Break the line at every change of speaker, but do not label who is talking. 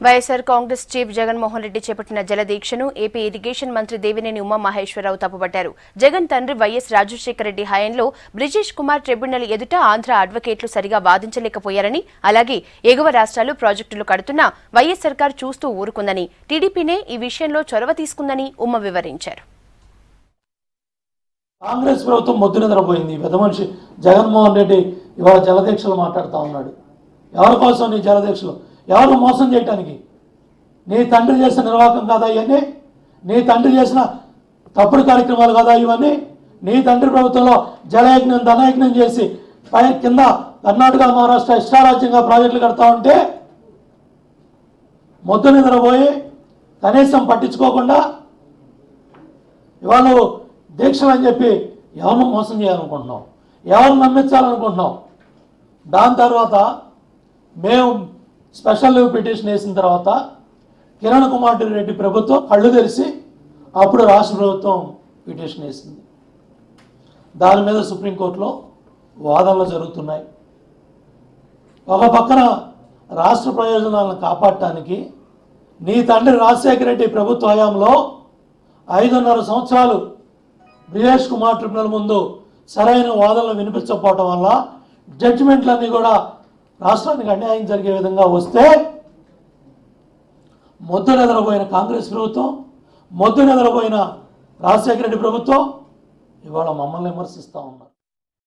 YSR Congress chief Jaganmohan Reddy చేపట్టిన జలదీక్షను AP irrigation మంత్రి దేవినేని ఉమామహేశ్వరరావు తప్పుపట్టారు. జగన్ తండ్రి వైఎస్ రాజశేఖర రెడ్డి హయాంలో బ్రిజేష్ కుమార్ ట్రిబ్యునల్ ఎదుట ఆంధ్ర అడ్వకేట్లు సరిగా వాదించలేకపోయారని, అలాగే ఎగువ రాష్ట్రాలు ప్రాజెక్టులు కడుతున్నా వైఎస్ సర్కార్ చూస్తూ ఊరుకుందని, టీడీపీనే ఈ విషయంలో చొరవ తీసుకుందని ఉమ్మ వివరించారు.
కాంగ్రెస్ ప్రభుత్వం మొద్దు నిద్రపోయింది. పెద్ద మనిషి జగన్మోహన్ రెడ్డి ఇవాళ జలదీక్షలు మాట్లాడుతూ ఉన్నాడు. ఎవరి కోసం నీ జలదీక్షలు? ఎవరు మోసం చేయటానికి? నీ తండ్రి చేసిన నిర్వాహకం కాదా ఇవన్నీ? నీ తండ్రి చేసిన తప్పుడు కార్యక్రమాలు కాదా ఇవన్నీ? నీ తండ్రి ప్రభుత్వంలో జలయజ్ఞం ధనయజ్ఞం చేసి పై కింద కర్ణాటక మహారాష్ట్ర ఇష్టారాజ్యంగా ప్రాజెక్టులు కడతా ఉంటే మొద్దు నిద్రపోయి కనీసం పట్టించుకోకుండా ఇవాళ దీక్షలు అని చెప్పి ఎవరిని మోసం చేయాలనుకుంటున్నావు? ఎవరిని నమ్మించాలనుకుంటున్నావు? దాని తర్వాత మేము స్పెషల్ లీవ్ పిటిషన్ వేసిన తర్వాత కిరణ్ కుమార్ రెడ్డి ప్రభుత్వం కళ్ళు తెరిచి అప్పుడు రాష్ట్ర ప్రభుత్వం పిటిషన్ వేసింది. దాని మీద సుప్రీంకోర్టులో వాదనలు జరుగుతున్నాయి. ఒక పక్కన రాష్ట్ర ప్రయోజనాలను కాపాడటానికి నీ తండ్రి రాజశేఖర రెడ్డి ప్రభుత్వ హయాంలో 5.5 సంవత్సరాలు బ్రిజేష్ కుమార్ ట్రిబ్యునల్ ముందు సరైన వాదనలు వినిపించకపోవటం వల్ల జడ్జిమెంట్లన్నీ కూడా రాష్ట్రానికి అన్యాయం జరిగే విధంగా వస్తే మొద్దు నిద్రపోయిన కాంగ్రెస్ ప్రభుత్వం, మొద్దు నిద్రపోయిన రాజశేఖర రెడ్డి ప్రభుత్వం ఇవాళ మమ్మల్ని విమర్శిస్తూ ఉన్నారు.